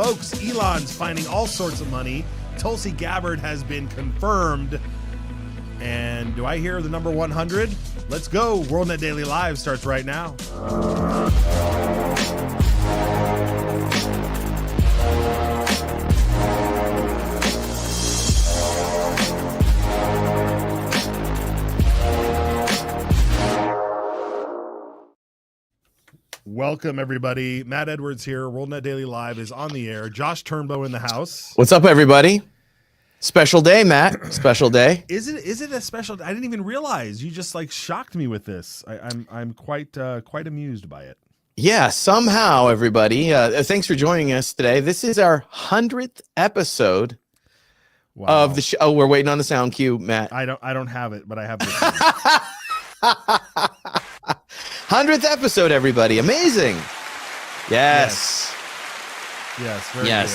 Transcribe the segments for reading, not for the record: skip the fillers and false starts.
Folks, Elon's finding all sorts of money. Tulsi Gabbard has been confirmed. And do I hear the number 100? Let's go. WorldNetDaily Live starts right now. Welcome, everybody. Matt Edwards here. WorldNetDaily Live is on the air. Josh Turnbow in the house. What's up, everybody? Special day, Matt. Special day. Is it a special? I didn't even realize. You just like shocked me with this. I'm quite amused by it. Yeah, somehow, everybody. Thanks for joining us today. This is our 100th episode of the show. Oh, we're waiting on the sound cue, Matt. I don't have it, but I have this. 100th episode, everybody. Amazing. Yes. Very good.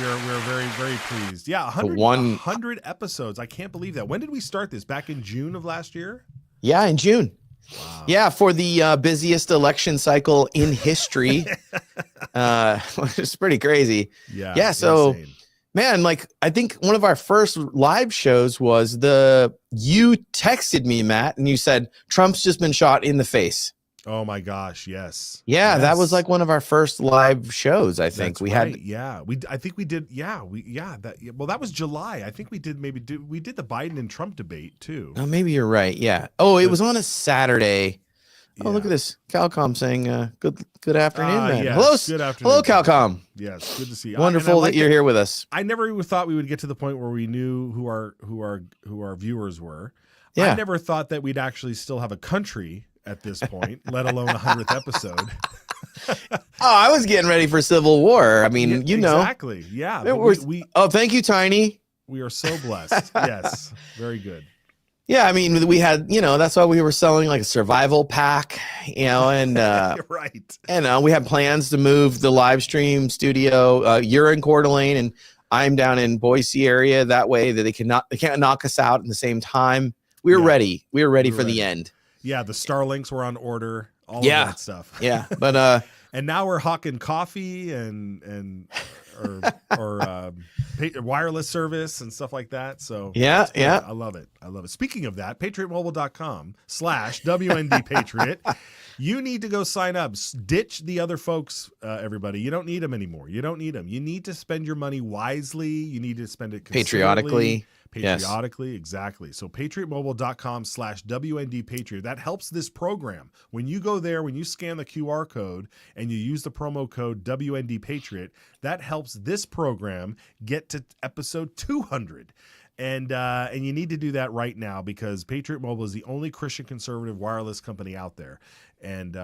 We're very, very pleased. Yeah, 100 episodes. I can't believe that. When did we start this? Back in June of last year? Yeah, in June. Wow. Yeah, for the busiest election cycle in history. It's pretty crazy. Yeah. So, insane. Man, like I think one of our first live shows was you texted me, Matt, and you said Trump's just been shot in the face. Oh my gosh, yes. Yeah, that was like one of our first live shows, I think. That's right. I think we did that was July. I think we did the Biden and Trump debate too. Oh, maybe you're right. Yeah. Oh, it was on a Saturday. Yeah. Oh, look at this. Calcom saying good afternoon, man. Yes. Hello, good afternoon. Hello, Calcom. Yes, good to see you. Wonderful that you're here with us. I never even thought we would get to the point where we knew who our viewers were. Yeah. I never thought that we'd actually still have a country at this point, let alone a 100th episode. I was getting ready for Civil War. I mean, you know. Exactly. Yeah. Thank you, Tiny. We are so blessed. Yes. Very good. Yeah, I mean, we had, that's why we were selling like a survival pack, and right. And we had plans to move the live stream studio. You're in Coeur d'Alene, and I'm down in Boise area. That way that they can't knock us out at the same time. We were ready. We were ready for the end. Yeah, the Starlinks were on order. All of that stuff. Yeah, but and now we're hawking coffee and wireless service and stuff like that. So yeah. I love it. Speaking of that, patriotmobile.com/WNDPatriot. You need to go sign up. Ditch the other folks, everybody. You don't need them anymore. You don't need them. You need to spend your money wisely. You need to spend it patriotically. Patriotically, yes. Exactly. So patriotmobile.com/WNDPatriot. That helps this program. When you go there, when you scan the QR code and you use the promo code WNDPatriot, that helps this program get to episode 200. And you need to do that right now because Patriot Mobile is the only Christian conservative wireless company out there. And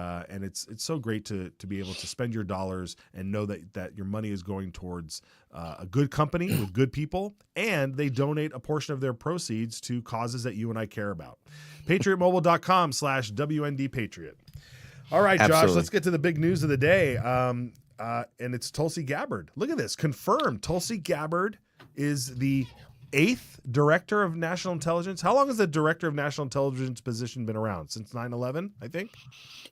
it's so great to be able to spend your dollars and know that your money is going towards a good company with good people, and they donate a portion of their proceeds to causes that you and I care about. patriotmobile.com/WNDPatriot. All right, Josh, Absolutely. Let's get to the big news of the day. And it's Tulsi Gabbard. Look at this. Confirmed. Tulsi Gabbard is the 8th director of national intelligence. How long has the director of national intelligence position been around? Since 9/11, I think.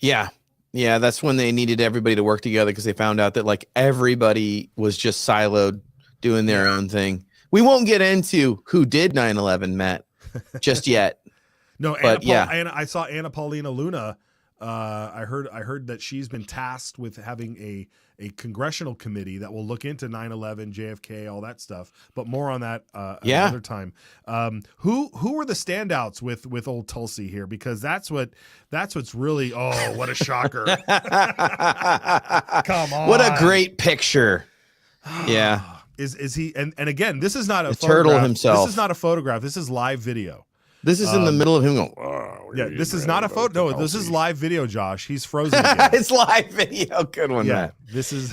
Yeah, that's when they needed everybody to work together because they found out that like everybody was just siloed doing their own thing. We won't get into who did 9/11, Matt, just yet. No, I saw Anna Paulina Luna. I heard that she's been tasked with having a congressional committee that will look into 9/11, JFK, all that stuff. But more on that another time. Who were the standouts with old Tulsi here? Because that's what's really what a shocker. Come on, what a great picture. Yeah, is he? And again, this is not a turtle himself. This is not a photograph. This is live video. This is in the middle of him going, this is not a photo. No, this is live video, Josh. He's frozen again. It's live video. Good one, Matt. This is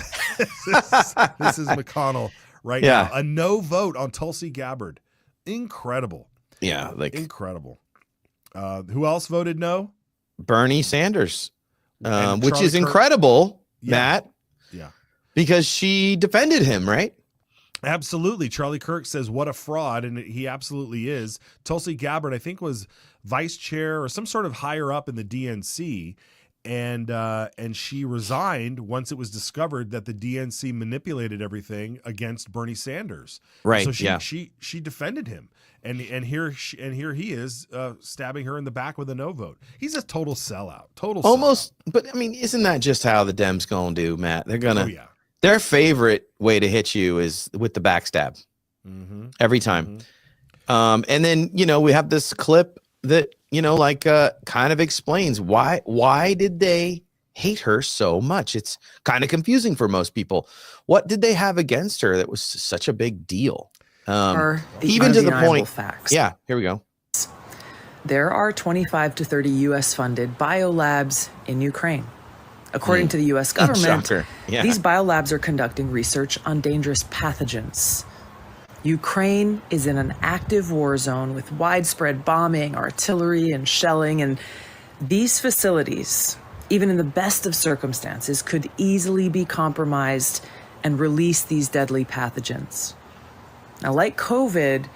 McConnell right now. A no vote on Tulsi Gabbard. Incredible. Yeah, incredible. Who else voted no? Bernie Sanders, which is incredible, Matt. Yeah. Because she defended him, right? Absolutely. Charlie Kirk says, what a fraud. And he absolutely is. Tulsi Gabbard, I think, was vice chair or some sort of higher up in the DNC. and she resigned once it was discovered that the DNC manipulated everything against Bernie Sanders. Right. So yeah. she defended him, and here he is stabbing her in the back with a no vote. He's a total sellout. Almost. But I mean, isn't that just how the Dems gonna do, Matt? They're gonna. Oh, yeah. Their favorite way to hit you is with the backstab. Mm-hmm. Every time. Mm-hmm. And then we have this clip that kind of explains why did they hate her so much. It's kind of confusing for most people. What did they have against her that was such a big deal? Even to the point. Facts. Yeah, here we go. There are 25 to 30 U.S. funded biolabs in Ukraine. According to the U.S. government, these biolabs are conducting research on dangerous pathogens. Ukraine is in an active war zone with widespread bombing, artillery, and shelling, and these facilities, even in the best of circumstances, could easily be compromised and release these deadly pathogens. Now, like COVID,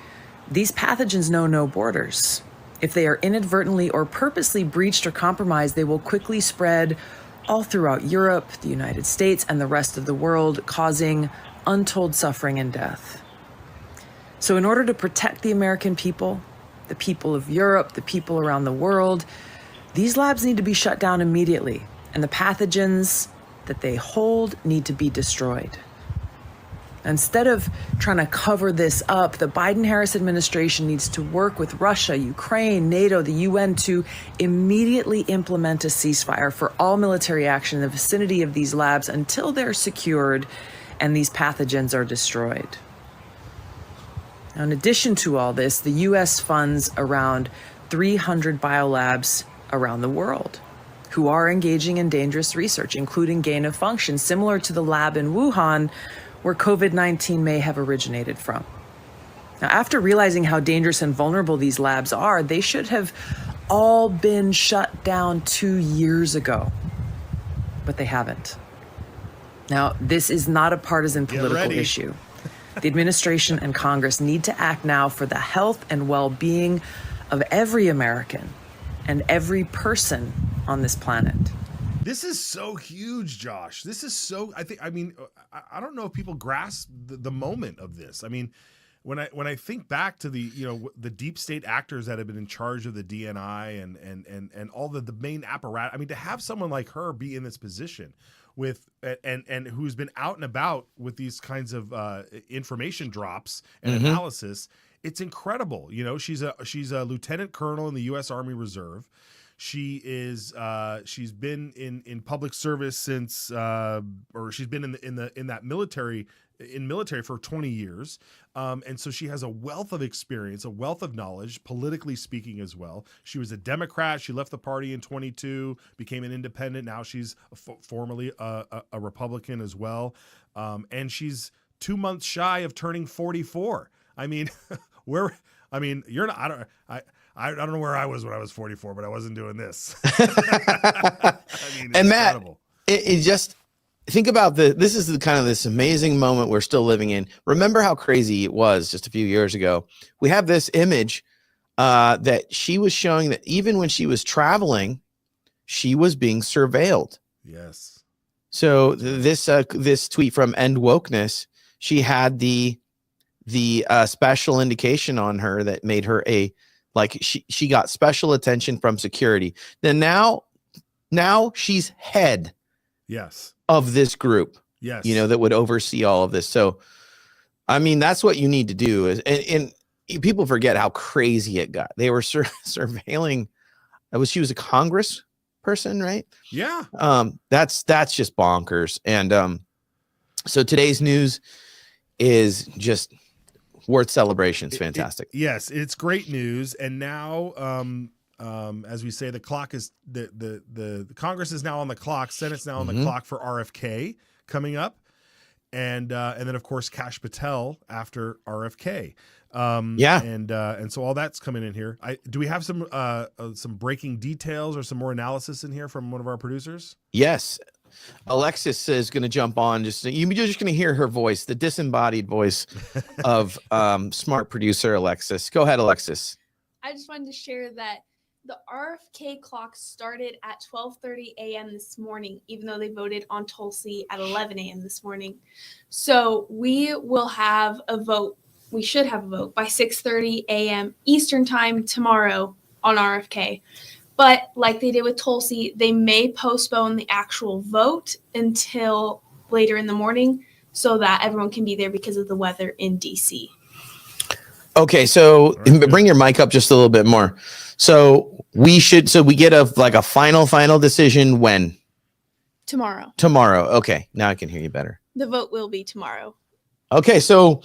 these pathogens know no borders. If they are inadvertently or purposely breached or compromised, they will quickly spread all throughout Europe, the United States, and the rest of the world, causing untold suffering and death. So in order to protect the American people, the people of Europe, the people around the world, these labs need to be shut down immediately, and the pathogens that they hold need to be destroyed. Instead of trying to cover this up, the Biden-Harris administration needs to work with Russia, Ukraine, NATO, the UN to immediately implement a ceasefire for all military action in the vicinity of these labs until they're secured and these pathogens are destroyed. Now, in addition to all this, the U.S. funds around 300 biolabs around the world who are engaging in dangerous research, including gain of function, similar to the lab in Wuhan, where COVID-19 may have originated from. Now, after realizing how dangerous and vulnerable these labs are, they should have all been shut down 2 years ago, but they haven't. Now, this is not a partisan political issue. The administration and Congress need to act now for the health and well-being of every American and every person on this planet. This is so huge, Josh. This is so, I don't know if people grasp the moment of this. I mean, when I think back to the deep state actors that have been in charge of the DNI and all the main apparatus, I mean, to have someone like her be in this position with and who's been out and about with these kinds of information drops and analysis, it's incredible. She's a lieutenant colonel in the U.S. Army Reserve. She is she's been in public service since or she's been in that military for 20 years. And so she has a wealth of experience, a wealth of knowledge, politically speaking as well. She was a Democrat. She left the party in 22, became an independent. Now she's formerly a Republican as well. And she's 2 months shy of turning 44. I mean, you're not, I don't know where I was when I was 44, but I wasn't doing this. And Matt, it just think about this is the kind of this amazing moment we're still living in. Remember how crazy it was just a few years ago. We have this image that she was showing that even when she was traveling, she was being surveilled. Yes. So this tweet from End Wokeness, she had the special indication on her that made her she got special attention from security. Then now she's head of this group. Yes. That would oversee all of this. So, I mean, that's what you need to do and people forget how crazy it got. They were surveilling. She was a Congress person, right? Yeah. That's just bonkers. And so today's news is just worth celebrations. Fantastic. Yes, it's great news. And now, as we say, the clock is the Congress is now on the clock. Senate's now on the clock for RFK coming up, and then of course Kash Patel after RFK. And so all that's coming in here. Do we have some breaking details or some more analysis in here from one of our producers? Yes. Alexis is going to jump on. You're just going to hear her voice, the disembodied voice of smart producer Alexis. Go ahead, Alexis. I just wanted to share that The RFK clock started at 12:30 a.m. this morning, even though they voted on Tulsi at 11 a.m. this morning. So we will have a vote. We should have a vote by 6:30 a.m. Eastern time tomorrow on RFK. But like they did with Tulsi, they may postpone the actual vote until later in the morning so that everyone can be there because of the weather in D.C. Okay, so bring your mic up just a little bit more. So we get a final decision when? Tomorrow. Tomorrow. Okay, now I can hear you better. The vote will be tomorrow. Okay, so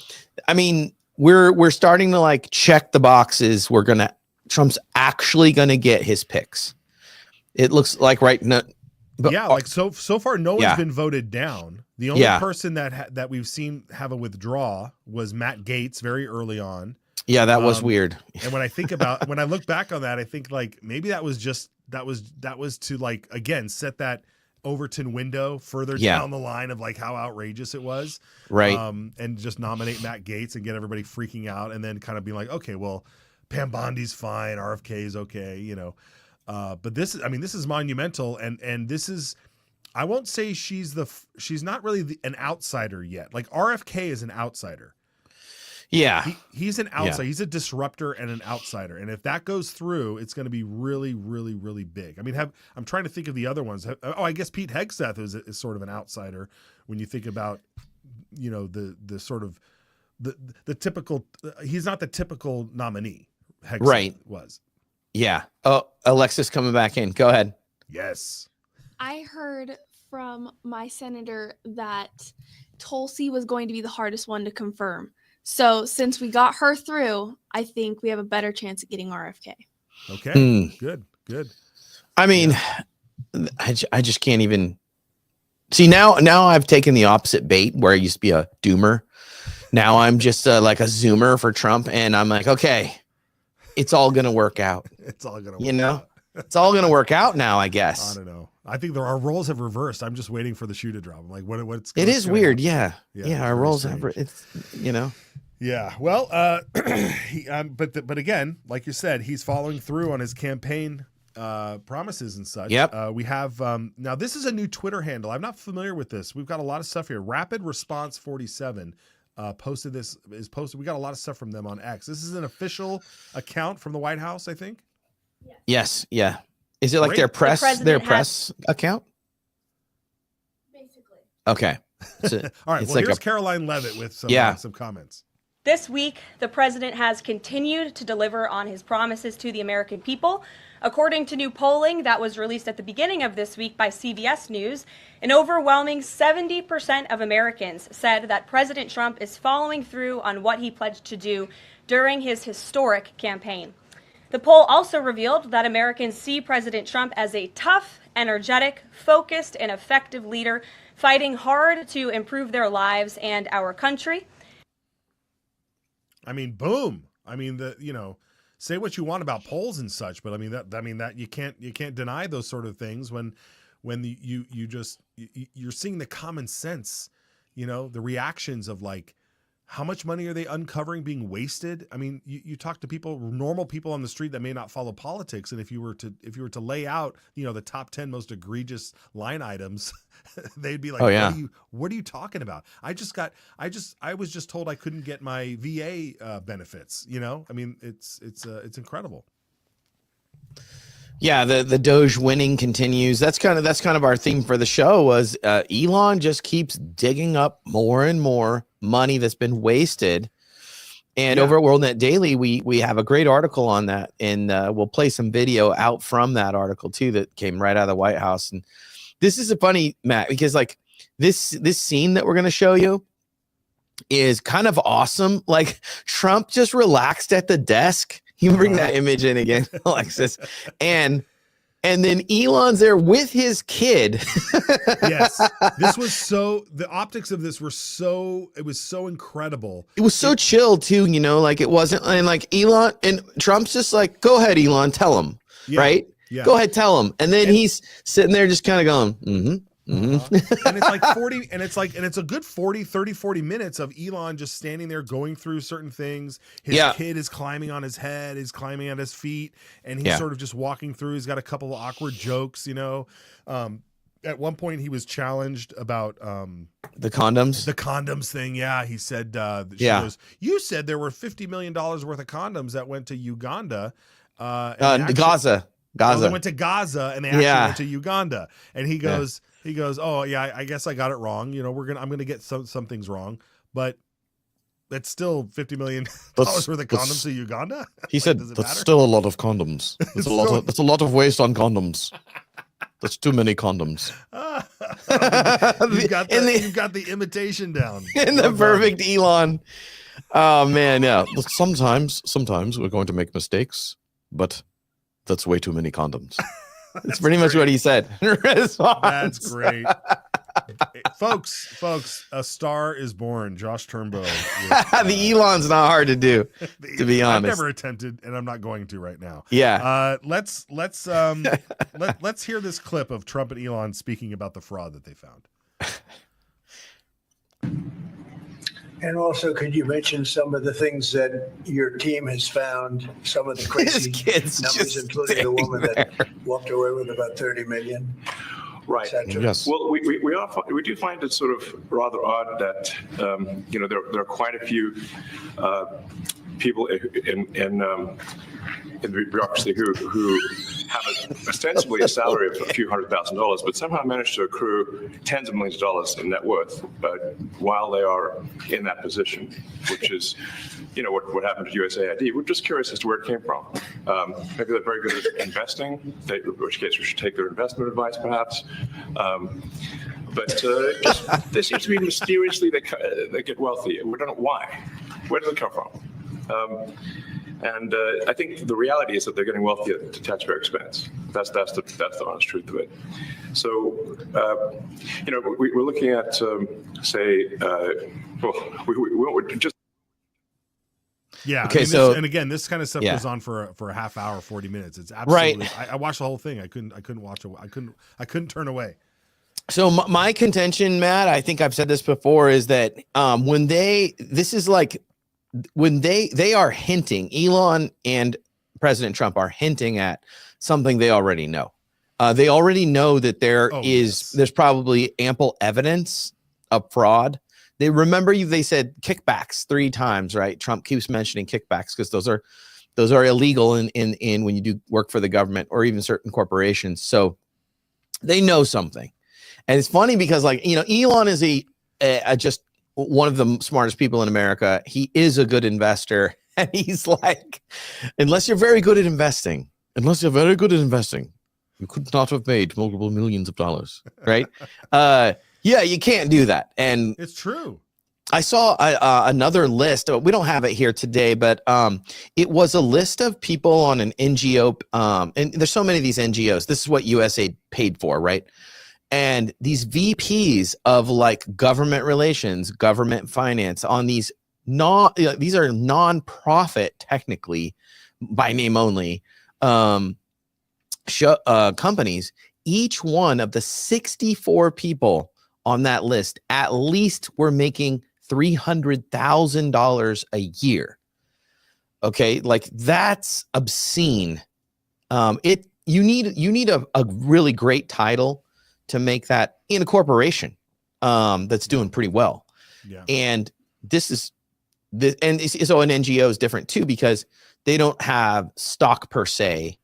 I mean, we're starting to like check the boxes. Trump's actually gonna get his picks. It looks like right now. Yeah, like so far, no one's been voted down. The only person that we've seen have a withdraw was Matt Gaetz very early on. Yeah, that was weird. And when I look back on that, I think like maybe that was to like again set that Overton window further down the line of like how outrageous it was, right? And just nominate Matt Gaetz and get everybody freaking out, and then kind of be like, okay, well, Pam Bondi's fine, RFK is okay, you know. But this is monumental, and this is, I won't say she's not really an outsider yet. Like RFK is an outsider. Yeah, he's an outsider. Yeah. He's a disruptor and an outsider. And if that goes through, it's going to be really, really, really big. I mean, I'm trying to think of the other ones. I guess Pete Hegseth is sort of an outsider when you think about, you know, the sort of the typical. He's not the typical nominee. Hegseth was. Yeah. Oh, Alexis coming back in. Go ahead. Yes. I heard from my senator that Tulsi was going to be the hardest one to confirm. So since we got her through, I think we have a better chance at getting RFK. Okay. Good. I mean, I just can't even see now I've taken the opposite bait where I used to be a doomer. Now I'm just like a zoomer for Trump. And I'm like, okay, it's all going to work out. It's all going to work out. It's all going to work out now, I guess. I don't know. I think our roles have reversed. I'm just waiting for the shoe to drop. I'm like, what's it is weird. Happen? Yeah. Our roles have, it's, you know. Yeah. Well, but again, like you said, he's following through on his campaign promises and such. Yep. We have now this is a new Twitter handle. I'm not familiar with this. We've got a lot of stuff here. Rapid Response 47 posted this. We got a lot of stuff from them on X. This is an official account from the White House, I think. Yes. Yeah. Is it like their press account? Basically. Okay. So, all right. Well, here's Caroline Levitt with some comments. This week, the president has continued to deliver on his promises to the American people. According to new polling that was released at the beginning of this week by CBS News, an overwhelming 70% of Americans said that President Trump is following through on what he pledged to do during his historic campaign. The poll also revealed that Americans see President Trump as a tough, energetic, focused, and effective leader fighting hard to improve their lives and our country. I mean, boom. I mean, say what you want about polls and such, but I mean that you can't deny those sort of things when you're seeing the common sense, you know, the reactions of like, how much money are they uncovering being wasted? I mean, you talk to people, normal people on the street that may not follow politics, and if you were to lay out, you know, the top 10 most egregious line items, they'd be like, what are you talking about? I was just told I couldn't get my VA benefits. You know, I mean, it's incredible. Yeah, the DOGE winning continues. That's kind of our theme for the show. Was Elon just keeps digging up more and more money that's been wasted. And over at WorldNetDaily, we have a great article on that, and we'll play some video out from that article too that came right out of the White House. And this is a funny, Matt, because like this scene that we're going to show you is kind of awesome. Like Trump just relaxed at the desk. You bring that image in again, Alexis. And then Elon's there with his kid. Yes. The optics of this it was so incredible. It was so chill too, you know, like it wasn't, and like Elon and Trump's just like, go ahead, Elon, tell him, right? Yeah. Go ahead, tell him. And then he's sitting there just kind of going, Mm-hmm. And it's like 40 and it's a good 40 minutes of Elon just standing there going through certain things. His kid is climbing on his head, is climbing at his feet, and he's sort of just walking through. He's got a couple of awkward jokes, at one point he was challenged about the condoms thing. Yeah, he said goes, you said there were $50 million worth of condoms that went to Uganda, Gaza. They went to Gaza and they actually went to Uganda. And he goes, oh yeah, I guess I got it wrong. I'm gonna get some things wrong, but that's still $50 million worth of condoms to Uganda. He said that's still a lot of condoms. That's a lot of waste on condoms. That's too many condoms. You've got the imitation down. In the perfect Elon. Oh man, yeah. Sometimes we're going to make mistakes, but that's way too many condoms. That's pretty much what he said. That's great. Folks, a star is born. Josh Turnbow. The Elon's not hard to do, to be honest. I've never attempted, and I'm not going to right now. Yeah. Let's hear this clip of Trump and Elon speaking about the fraud that they found. And also, could you mention some of the things that your team has found, some of the crazy numbers, including the woman that walked away with about 30 million? Right. Yes. Well, we do find it sort of rather odd that there are quite a few people in the bureaucracy who have ostensibly a salary of a few $100,000, but somehow manage to accrue tens of millions of dollars in net worth while they are in that position, which is, what happened to USAID. We're just curious as to where it came from. Maybe they're very good at investing, in which case we should take their investment advice, perhaps. But they seem to be mysteriously, they get wealthy, and we don't know why. Where do they come from? And I think the reality is that they're getting wealthy at taxpayer expense. That's the honest truth of it. So, we're looking at, we just. Yeah. Okay. And again, this kind of stuff goes on for a half hour, 40 minutes. It's absolutely. Right. I watched the whole thing. I couldn't turn away. So my contention, Matt, I think I've said this before, is that when they are hinting, Elon and President Trump are hinting at something they already know. They already know that there's probably ample evidence of fraud. They said kickbacks 3 times, right? Trump keeps mentioning kickbacks because those are illegal in when you do work for the government or even certain corporations. So they know something. And it's funny because Elon is just one of the smartest people in America. He is a good investor. And he's like, unless you're very good at investing, you could not have made multiple millions of dollars, right? Yeah, you can't do that. And it's true. I saw another list. We don't have it here today, but it was a list of people on an NGO. And there's so many of these NGOs. This is what USAID paid for, right? And these VPs of government relations, government finance on these these are nonprofit, technically by name only, companies. Each one of the 64 people on that list at least were making $300,000 a year. Okay, that's obscene. You need a really great title to make that in a corporation that's doing pretty well. Yeah. And so an NGO is different too because they don't have stock per se.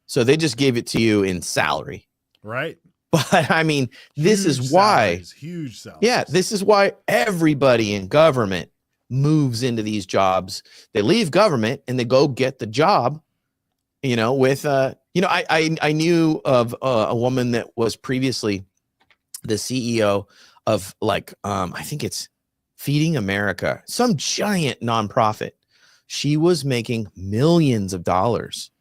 So they just gave it to you in salary. Right. But I mean, this is why huge salaries. Yeah, this is why everybody in government moves into these jobs. They leave government and they go get the job, with I knew of a woman that was previously the CEO of I think it's Feeding America, some giant nonprofit. She was making millions of dollars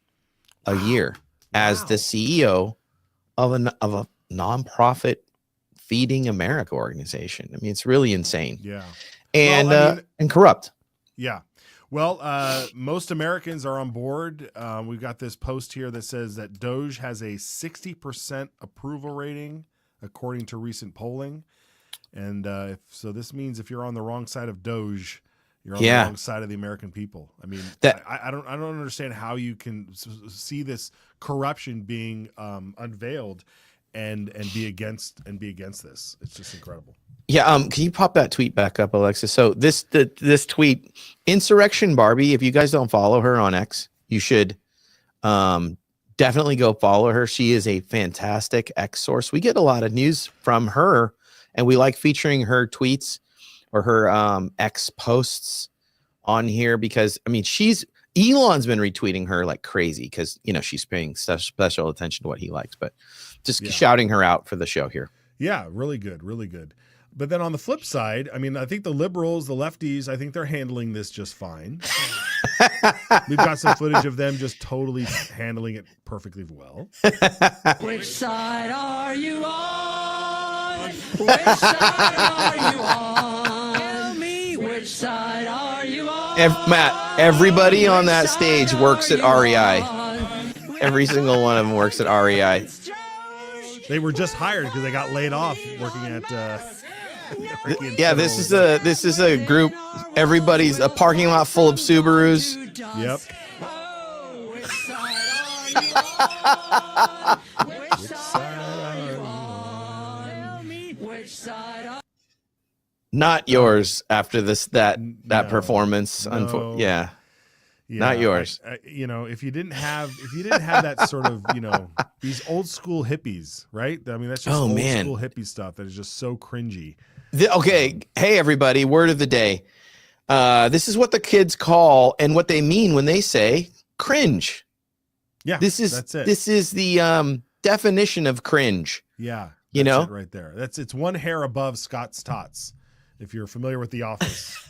a year as the CEO of a nonprofit Feeding America organization. I mean, it's really insane. Yeah. And and corrupt. Yeah. Well, most Americans are on board. We've got this post here that says that DOGE has a 60% approval rating according to recent polling. And so this means if you're on the wrong side of DOGE, you're on the wrong side of the American people. I mean, I don't understand how you can see this corruption being unveiled and be against this. It's just incredible. Yeah. Can you pop that tweet back up, Alexa? So this tweet, Insurrection Barbie. If you guys don't follow her on X, you should definitely go follow her. She is a fantastic X source. We get a lot of news from her, and we like featuring her tweets or her X posts on here because, I mean, Elon's been retweeting her like crazy because, you know, she's paying such special attention to what he likes, but just shouting her out for the show here. Yeah, really good, really good. But then on the flip side, I mean, I think the liberals, the lefties, I think they're handling this just fine. We've got some footage of them just totally handling it perfectly well. Which side are you on? Which side are you on? Tell me, which side are you on? Matt, everybody on that stage works at REI. Every single one of them works at REI. They were just hired because they got laid off working at. Yeah, this is a group. Everybody's a parking lot full of Subarus. Yep. Not yours after that performance. No. Yeah, not yours. You know, if you didn't have that sort of, you know, these old school hippies, right? I mean, that's just old school hippie stuff that is just so cringy. Okay. Hey, everybody. Word of the day. This is what the kids call and what they mean when they say cringe. Yeah, that's it. This is the definition of cringe. Yeah. You know, it right there. It's one hair above Scott's Tots. If you're familiar with The Office,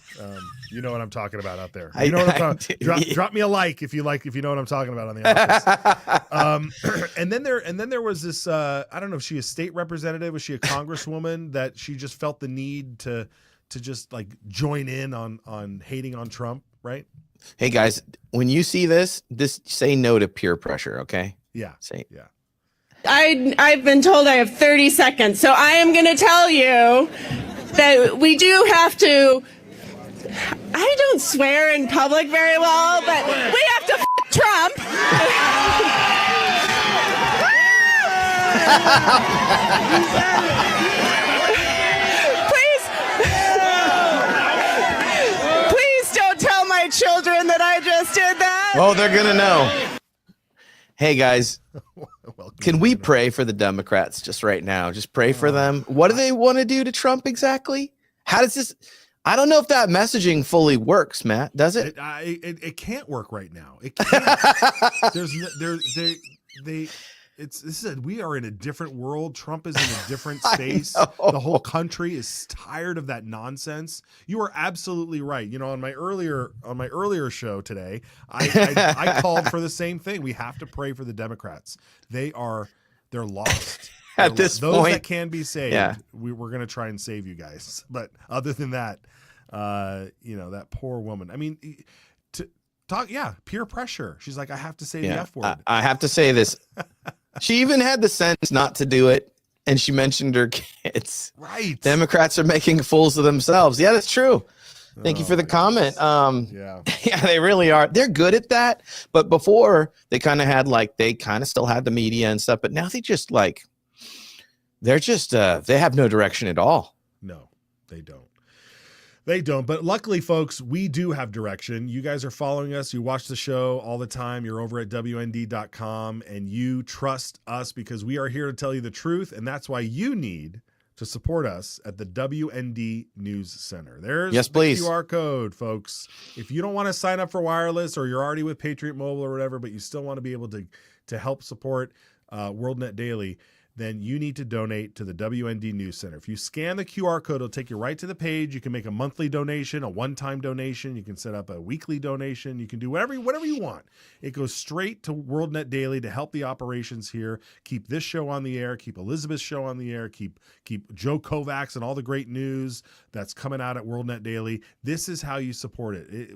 you know what I'm talking about out there. You know what I'm talking. Drop me a like if you know what I'm talking about on The Office. And then there was this. I don't know if she a state representative, was she a congresswoman that she just felt the need to just like join in on hating on Trump, right? Hey guys, when you see this say no to peer pressure, okay? Yeah. Yeah. I've been told I have 30 seconds, so I am going to tell you that we do have to. I don't swear in public very well, but we have to Trump. Please don't tell my children that I just did that. Oh, they're going to know. Hey guys, can we pray for the Democrats just right now? Just pray for them. What do they want to do to Trump exactly? How does this? I don't know if that messaging fully works, Matt. Does it? It can't work right now. It can't. We are in a different world. Trump is in a different space. The whole country is tired of that nonsense. You are absolutely right. You know, on my earlier show today, I called for the same thing. We have to pray for the Democrats. They're lost. At this those point, that can be saved, we're going to try and save you guys. But other than that, you know, that poor woman. I mean, peer pressure. She's like, I have to say the F word. I have to say this. She even had the sense not to do it, and she mentioned her kids. Right. Democrats are making fools of themselves. Yeah, that's true. Thank you for the comment. Yeah, they really are. They're good at that. But before, they kind of still had the media and stuff. But now they just they have no direction at all. No, they don't. They don't. But luckily, folks, we do have direction. You guys are following us. You watch the show all the time. You're over at WND.com, and you trust us because we are here to tell you the truth. And that's why you need to support us at the WND News Center. There's the QR code, folks. If you don't want to sign up for wireless, or you're already with Patriot Mobile or whatever, but you still want to be able to help support WorldNetDaily, then you need to donate to the WND News Center. If you scan the QR code, it'll take you right to the page. You can make a monthly donation, a one-time donation. You can set up a weekly donation. You can do whatever you want. It goes straight to WorldNetDaily to help the operations here, keep this show on the air, keep Elizabeth's show on the air, keep Joe Kovacs and all the great news that's coming out at WorldNetDaily. This is how you support it.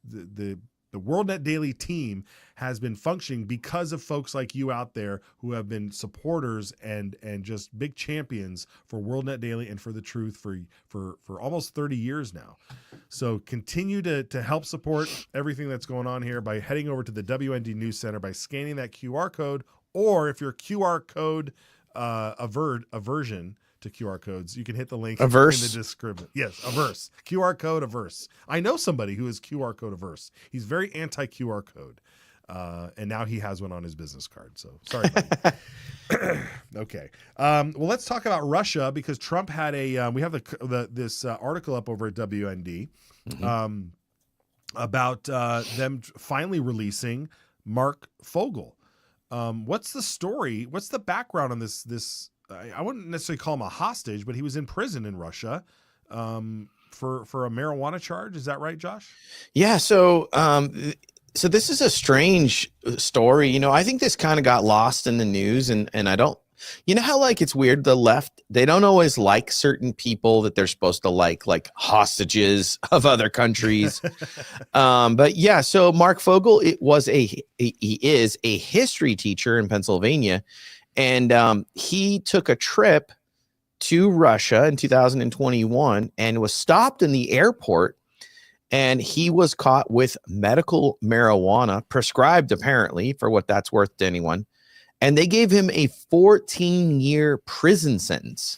The The WorldNetDaily team has been functioning because of folks like you out there who have been supporters and just big champions for WorldNetDaily and for the truth for almost 30 years now. So continue to help support everything that's going on here by heading over to the WND News Center, by scanning that QR code, or if you're QR code aversion to QR codes, you can hit the link in the description. Yes, averse. QR code averse. I know somebody who is QR code averse. He's very anti QR code. And now he has one on his business card. So sorry, buddy. Okay. Well, let's talk about Russia, because Trump had we have this article up over at WND about them finally releasing Mark Fogel. What's the story? What's the background on this? I wouldn't necessarily call him a hostage, but he was in prison in Russia for a marijuana charge. Is that right, Josh? Yeah. So this is a strange story. You know, I think this kind of got lost in the news, and I don't, you know how like it's weird, the left, they don't always like certain people that they're supposed to like hostages of other countries. But yeah, so Mark Fogel, he is a history teacher in Pennsylvania, and he took a trip to Russia in 2021 and was stopped in the airport. And he was caught with medical marijuana, prescribed apparently, for what that's worth to anyone. And they gave him a 14-year prison sentence,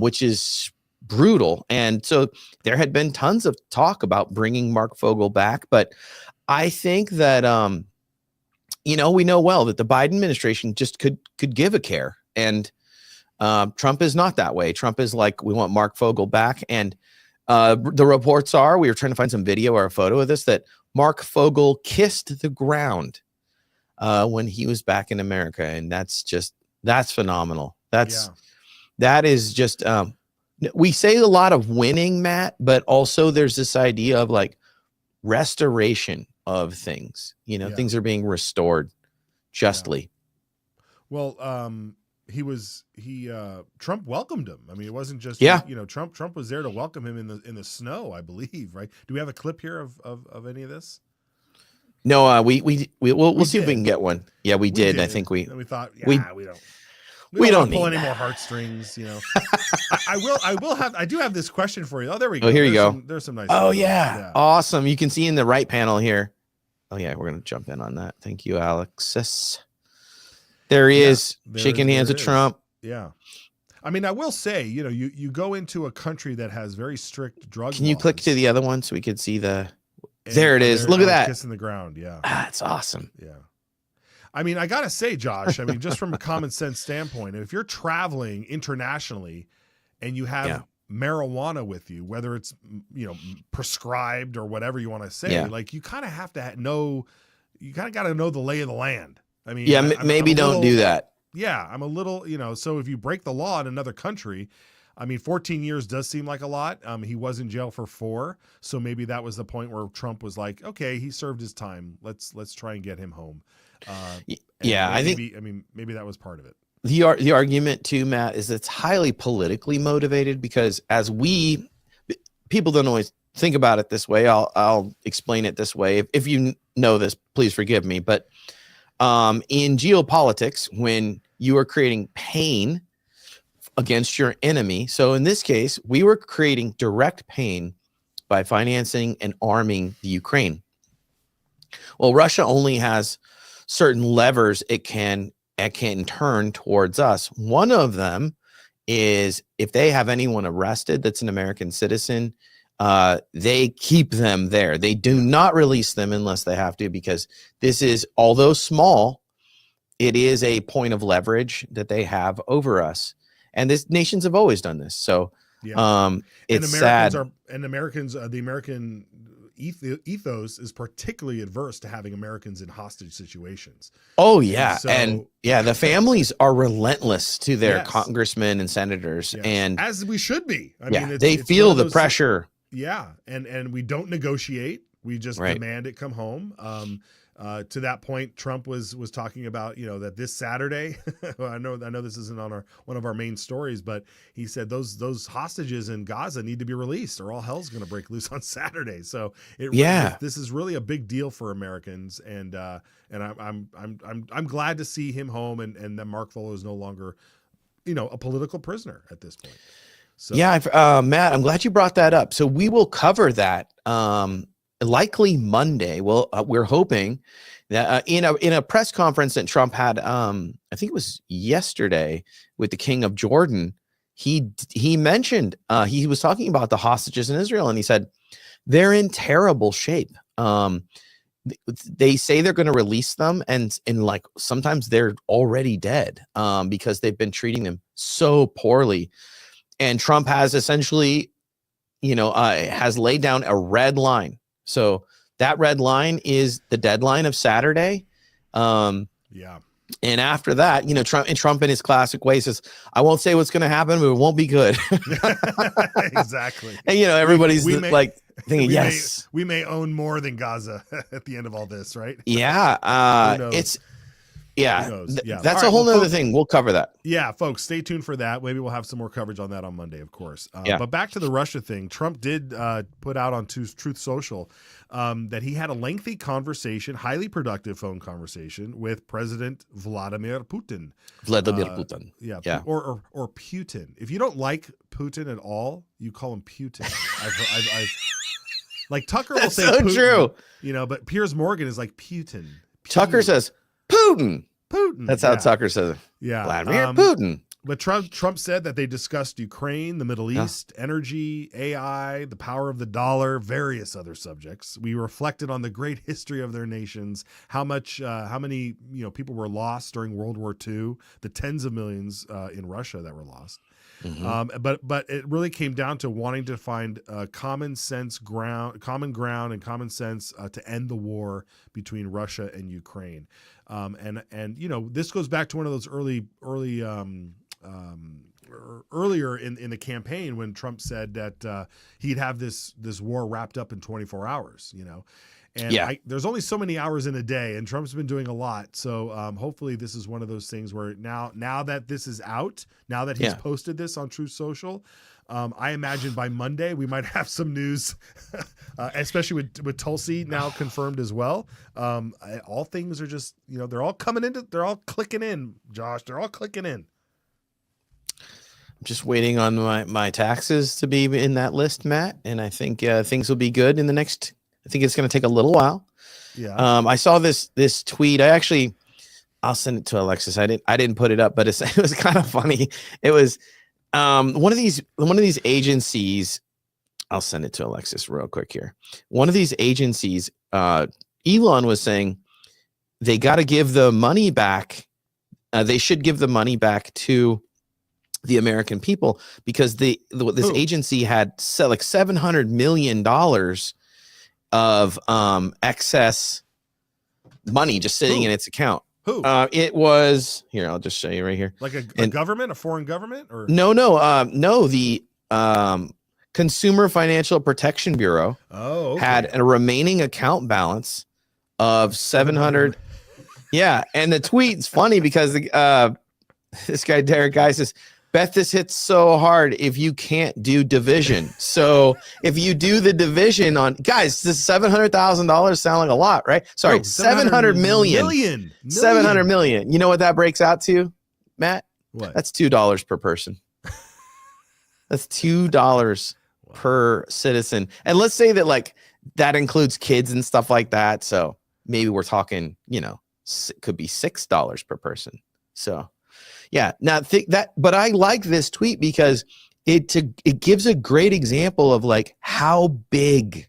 which is brutal. And so there had been tons of talk about bringing Mark Fogel back. But I think that, you know, we know well that the Biden administration just could give a care. And Trump is not that way. Trump is like, we want Mark Fogel back. And the reports are, we were trying to find some video or a photo of this, that Mark Fogel kissed the ground when he was back in America. And that's phenomenal. That is just, we say a lot of winning, Matt, but also there's this idea of like restoration of things, you know, things are being restored justly. Well, Trump welcomed him. I mean, it wasn't just, you know, Trump was there to welcome him in the snow, I believe, right? Do we have a clip here of any of this? No, we'll see if we can get one. Yeah, we did. I think we thought, we don't pull any more heartstrings, you know. I do have this question for you. Oh, there we go. Oh, here you go. There's some nice. Oh yeah. Awesome. You can see in the right panel here. Oh yeah, we're gonna jump in on that. Thank you, Alexis. There he is, shaking hands with Trump. Yeah. I mean, I will say, you know, you go into a country that has very strict drug Can you click to the other one so we could see there it is. Look at that. Kissing the ground. Yeah. That's awesome. Yeah. I mean, I got to say, Josh, I mean, just from a common sense standpoint, if you're traveling internationally and you have marijuana with you, whether it's, you know, prescribed or whatever you want to say, like you kind of have to know, you kind of got to know the lay of the land. I mean, maybe don't do that. Yeah. I'm a little, you know, so if you break the law in another country, I mean, 14 years does seem like a lot. He was in jail for 4. So maybe that was the point where Trump was like, okay, he served his time. Let's try and get him home. Maybe that was part of it. The argument too, Matt, is it's highly politically motivated, because people don't always think about it this way. I'll explain it this way. If you know this, please forgive me. But in geopolitics, when you are creating pain against your enemy, so in this case, we were creating direct pain by financing and arming the Ukraine. Well, Russia only has certain levers it can turn towards us. One of them is if they have anyone arrested that's an American citizen, they keep them there. They do not release them unless they have to, because this is, although small, it is a point of leverage that they have over us. And nations have always done this. So it's sad. The American ethos is particularly adverse to having Americans in hostage situations. Oh yeah. And the families are relentless to their congressmen and senators, and as we should be. I mean, they feel the pressure. Yeah. And we don't negotiate. We just demand it come home. To that point, Trump was talking about, that this Saturday, I know this isn't on one of our main stories, but he said those hostages in Gaza need to be released or all hell's going to break loose on Saturday. So this is really a big deal for Americans, and I'm glad to see him home and that Mark Fuller is no longer, a political prisoner at this point. So Matt, I'm glad you brought that up. So we will cover that. Likely Monday. Well, we're hoping that in a press conference that Trump had, I think it was yesterday with the King of Jordan, he mentioned he was talking about the hostages in Israel, and he said they're in terrible shape. They say they're going to release them, and like sometimes they're already dead because they've been treating them so poorly. And Trump has essentially, has laid down a red line. So that red line is the deadline of Saturday. And after that, Trump in his classic way says, I won't say what's going to happen, but it won't be good. Exactly. And, everybody's thinking, yes, we may own more than Gaza at the end of all this, right? Yeah. That's a whole nother thing. We'll cover that. Yeah, folks, stay tuned for that. Maybe we'll have some more coverage on that on Monday, of course. But back to the Russia thing. Trump did put out on Truth Social that he had a lengthy conversation, highly productive phone conversation with President Vladimir Putin. Putin. Yeah. Or Putin. If you don't like Putin at all, you call him Putin. I've like Tucker will say so Putin, true. But Piers Morgan is like Putin. Tucker says Putin. That's how Tucker says it. Yeah. Vladimir Putin. But Trump said that they discussed Ukraine, the Middle East, energy, AI, the power of the dollar, various other subjects. We reflected on the great history of their nations, how many people were lost during World War II, the tens of millions in Russia that were lost. Mm-hmm. But it really came down to wanting to find common ground and common sense to end the war between Russia and Ukraine. And this goes back to one of those earlier in the campaign when Trump said that he'd have this war wrapped up in 24 hours, And there's only so many hours in a day, and Trump's been doing a lot. So hopefully this is one of those things where now that this is out, now that he's posted this on Truth Social, I imagine by Monday we might have some news, especially with Tulsi now confirmed as well. All things are just, they're all clicking in, Josh. They're all clicking in. I'm just waiting on my taxes to be in that list, Matt. And I think things will be good in the next. I think it's going to take a little while. Yeah. I saw this tweet. I'll send it to Alexis. I didn't put it up, but it was kind of funny. It was one of these agencies. I'll send it to Alexis real quick here. One of these agencies, Elon was saying they got to give the money back. They should give the money back to the American people because this agency had like $700 million of excess money just sitting in its account. Who? It was here. I'll just show you right here. Like a government, a foreign government, or no. The Consumer Financial Protection Bureau had a remaining account balance of 700. Yeah, and the tweet's funny because this guy Derek Guy says, "Bet this hits so hard if you can't do division." So if you do the division on guys, this $700,000 sound like a lot, right? Sorry, 700 million. 700 million. You know what that breaks out to, Matt? What? That's $2 per person. That's $2 per citizen. And let's say that like that includes kids and stuff like that. So maybe we're talking, it could be $6 per person. So yeah, now but I like this tweet because it gives a great example of like how big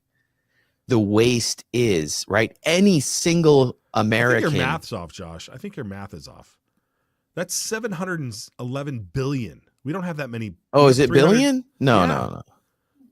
the waste is, right? Any single American. I think your math's off, Josh. I think your math is off. That's 711 billion. We don't have that many. Oh, is it billion? No.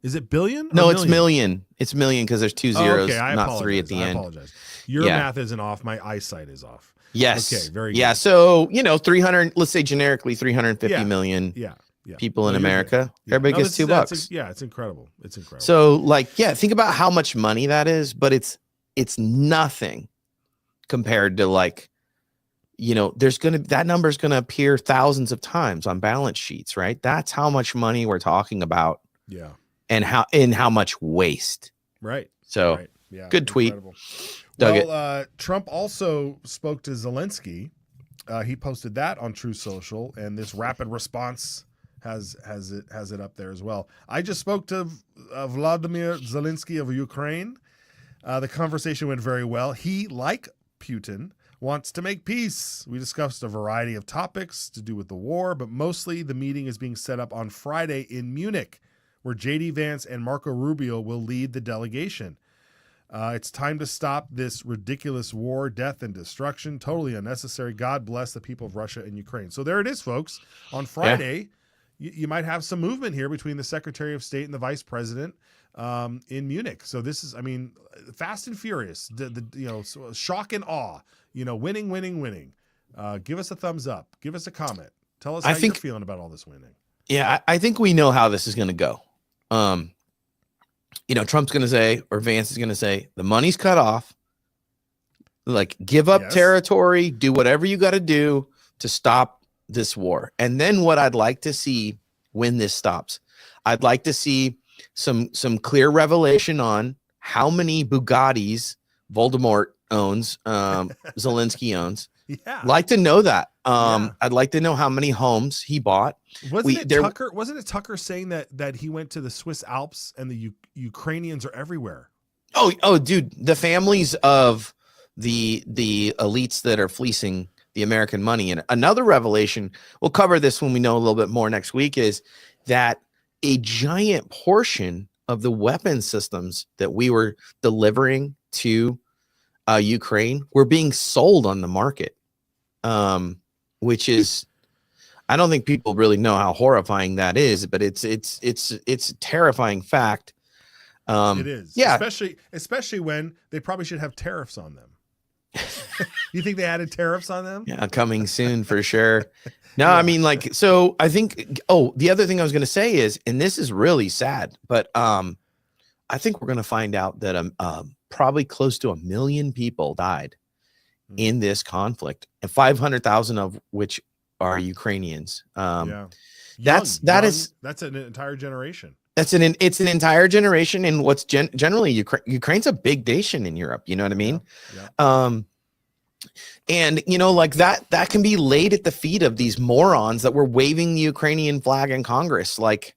Is it billion? No, it's million. It's million because there's two zeros, I not apologize. three at the end. I apologize. Your math isn't off. My eyesight is off. Yes. Okay, very good. Yeah, so, 300, let's say generically 350 million. Yeah. people in America. Everybody gets $2. Yeah, it's incredible. It's incredible. So like, think about how much money that is, but it's nothing compared to like, that number is going to appear thousands of times on balance sheets, right? That's how much money we're talking about. Yeah. And how much waste. Right. So right. Yeah, good tweet. Well, Trump also spoke to Zelensky. He posted that on True Social, and this rapid response has it up there as well. I just spoke to Vladimir Zelensky of Ukraine. The conversation went very well. He, like Putin, wants to make peace. We discussed a variety of topics to do with the war, but mostly the meeting is being set up on Friday in Munich, where J.D. Vance and Marco Rubio will lead the delegation. It's time to stop this ridiculous war, death, and destruction. Totally unnecessary. God bless the people of Russia and Ukraine. So there it is, folks. On Friday, you might have some movement here between the Secretary of State and the Vice President in Munich. So this is, fast and furious. Shock and awe. Winning. Give us a thumbs up. Give us a comment. Tell us how you're feeling about all this winning. Yeah, I think we know how this is going to go. Trump's going to say, or Vance is going to say, the money's cut off. Like, give up territory, do whatever you got to do to stop this war. And then what I'd like to see when this stops, I'd like to see some clear revelation on how many Bugattis Voldemort owns, Zelensky owns. Yeah. Like to know that. I'd like to know how many homes he bought. Wasn't it Tucker saying that he went to the Swiss Alps and the Ukrainians are everywhere? Oh, dude, the families of the elites that are fleecing the American money. And another revelation, we'll cover this when we know a little bit more next week, is that a giant portion of the weapon systems that we were delivering to Ukraine were being sold on the market, which is, I don't think people really know how horrifying that is, but it's a terrifying fact. It is. Yeah. Especially when they probably should have tariffs on them. You think they added tariffs on them? Yeah, coming soon for sure. No, yeah. So I think, the other thing I was going to say is, and this is really sad, but I think we're going to find out that probably close to 1 million people died in this conflict, and 500,000 of which are Ukrainians. That's an entire generation. It's an entire generation, and what's generally Ukraine's a big nation in Europe. You know what I mean? Yeah. And that can be laid at the feet of these morons that were waving the Ukrainian flag in Congress. Like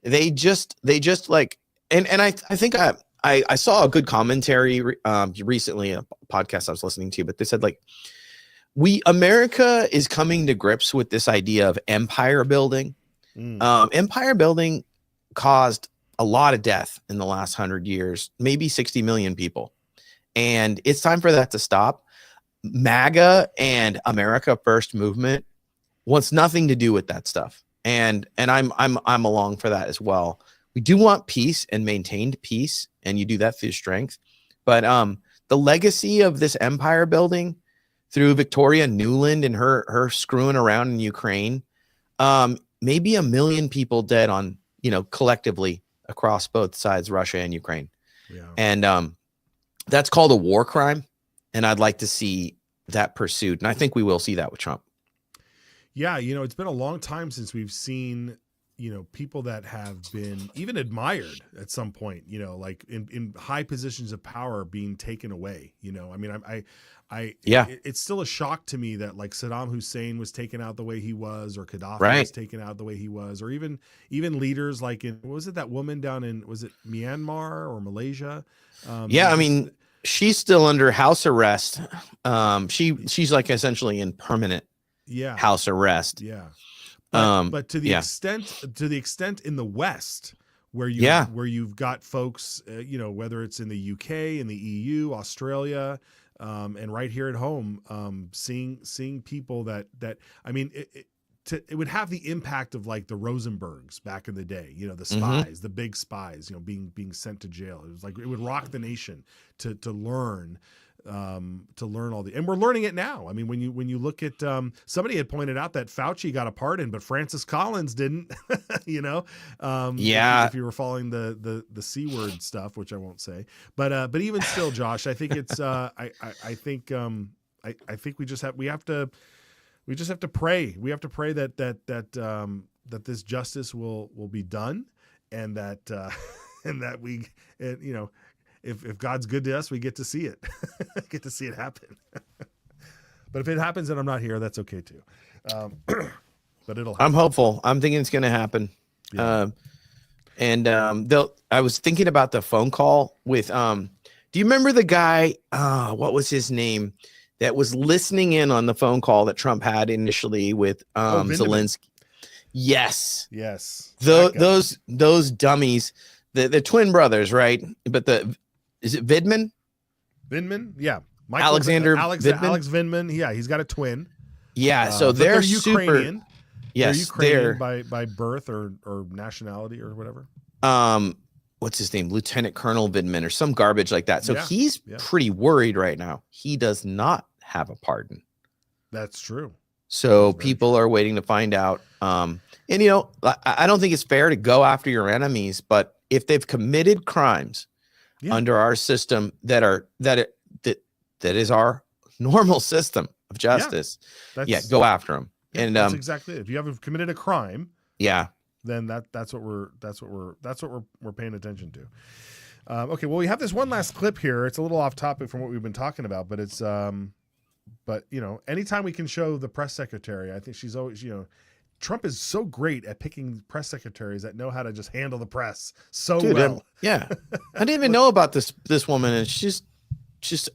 they just like, and I think I saw a good commentary recently, a podcast I was listening to, but they said America is coming to grips with this idea of empire building. Empire building caused a lot of death in the last 100 years, maybe 60 million people. And it's time for that to stop. MAGA and America First movement wants nothing to do with that stuff. And I'm along for that as well. We do want peace and maintained peace, and you do that through strength. But the legacy of this empire building through Victoria Nuland and her screwing around in Ukraine, maybe 1 million people dead on, collectively across both sides, Russia and Ukraine. Yeah. And that's called a war crime. And I'd like to see that pursued. And I think we will see that with Trump. Yeah. It's been a long time since we've seen, people that have been even admired at some point, like in high positions of power being taken away. It's still a shock to me that Saddam Hussein was taken out the way he was, or Gaddafi was taken out the way he was, or even leaders that woman down in, was it Myanmar or Malaysia? She's still under house arrest. She's essentially in permanent house arrest. Yeah. But to the extent in the West where you've got folks, whether it's in the UK, in the EU, Australia, and right here at home, seeing people that it would have the impact of the Rosenbergs back in the day, the spies, the big spies, being sent to jail. It was it would rock the nation to learn to learn all and we're learning it now. I mean, when you look at somebody had pointed out that Fauci got a pardon, but Francis Collins didn't. You know, if you were following the C word stuff, which I won't say, but even still, Josh, I think it's I think we just have to pray. We have to pray that this justice will be done, and that and that we if God's good to us, we get to see it, get to see it happen. But if it happens and I'm not here, that's okay too. But it'll happen. I'm hopeful. I'm thinking it's going to happen. Yeah. I was thinking about the phone call with, do you remember the guy, what was his name, that was listening in on the phone call that Trump had initially with Zelensky? Yes. Those dummies, the twin brothers, right? But is it Vindman? Yeah. Alex Vindman. Yeah, he's got a twin. Yeah, so they're Ukrainian. Super, yes, they're Ukrainian by birth or nationality or whatever. What's his name? Lieutenant Colonel Vindman or some garbage like that. So he's pretty worried right now. He does not have a pardon. That's true. So people are waiting to find out. And I don't think it's fair to go after your enemies, but if they've committed crimes under our system that is our normal system of justice, go after them. And that's exactly it. If you have committed a crime, then that's what we're paying attention to. Okay, well, we have this one last clip here. It's a little off topic from what we've been talking about, but it's but anytime we can show the press secretary, I think she's always, Trump is so great at picking press secretaries that know how to just handle the press well. I didn't even know about this woman, and she's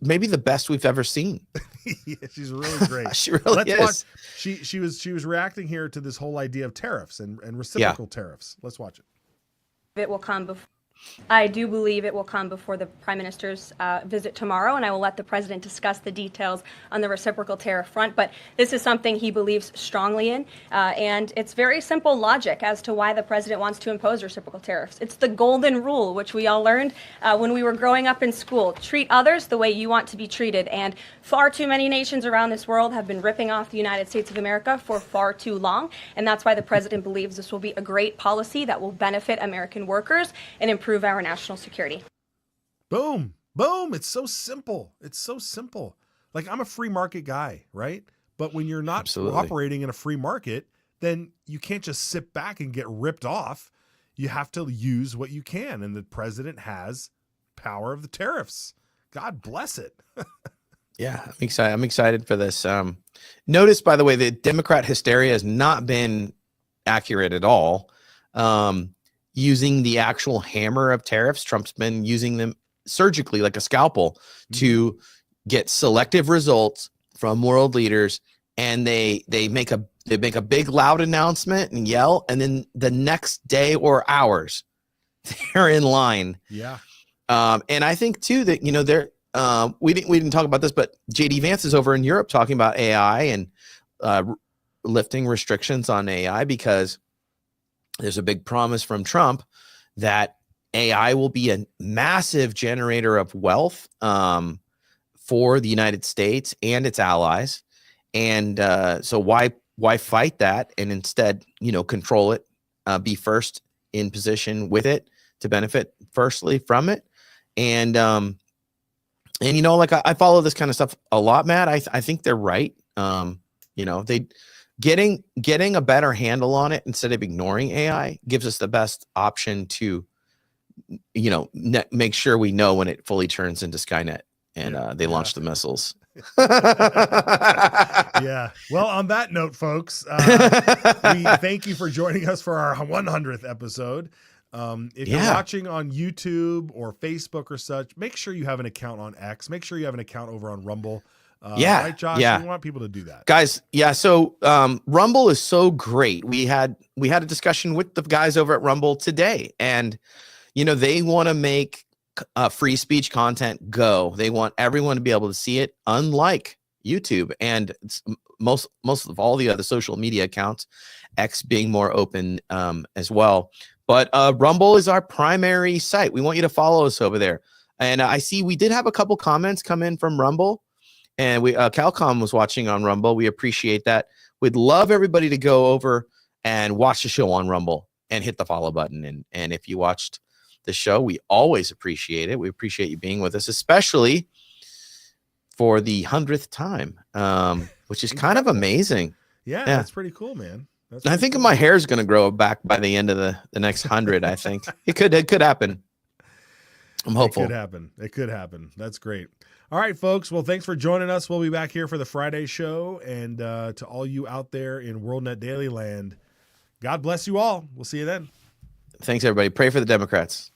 maybe the best we've ever seen. Yeah, she's really great. She really is. Watch. She was reacting here to this whole idea of tariffs and reciprocal tariffs. Let's watch it. It will come before. I do believe it will come before the Prime Minister's visit tomorrow, and I will let the President discuss the details on the reciprocal tariff front. But this is something he believes strongly in, and it's very simple logic as to why the President wants to impose reciprocal tariffs. It's the golden rule, which we all learned when we were growing up in school. Treat others the way you want to be treated, and far too many nations around this world have been ripping off the United States of America for far too long, and that's why the President believes this will be a great policy that will benefit American workers and improve our national security. Boom. It's so simple. Like, I'm a free market guy, right? But when you're not operating in a free market, then you can't just sit back and get ripped off. You have to use what you can. And the President has power of the tariffs. God bless it. Yeah, I'm excited for this. Notice, by the way, the Democrat hysteria has not been accurate at all. Using the actual hammer of tariffs, Trump's been using them surgically like a scalpel to get selective results from world leaders, and they make a big loud announcement and yell, and then the next day or hours they're in line. Yeah. And I think too that they're we didn't talk about this, but JD Vance is over in Europe talking about AI and lifting restrictions on AI because there's a big promise from Trump that AI will be a massive generator of wealth for the United States and its allies. And so why fight that and instead, control it, be first in position with it to benefit firstly from it. And I follow this kind of stuff a lot, Matt. I think they're right. Getting a better handle on it instead of ignoring AI gives us the best option to, make sure we know when it fully turns into Skynet and they launch the missiles. Yeah. Well, on that note, folks, we thank you for joining us for our 100th episode. If you're watching on YouTube or Facebook or such, make sure you have an account on X. Make sure you have an account over on Rumble. Right, Josh? We want people to do that, guys. So Rumble is so great. We had a discussion with the guys over at Rumble today, and they want to make free speech content go. They want everyone to be able to see it, unlike YouTube and most of all the other social media accounts, X being more open as well. But Rumble is our primary site. We want you to follow us over there. And I see we did have a couple comments come in from Rumble, and we Calcom was watching on Rumble. We appreciate that. We'd love everybody to go over and watch the show on Rumble and hit the follow button. And if you watched the show, we always appreciate it. We appreciate you being with us, especially for the 100th time, which is kind of amazing. Yeah, that's pretty cool, man. I think my hair is going to grow back by the end of the next 100. I think it could happen. I'm hopeful. It could happen. That's great. All right, folks. Well, thanks for joining us. We'll be back here for the Friday show. And to all you out there in WorldNetDaily land, God bless you all. We'll see you then. Thanks, everybody. Pray for the Democrats.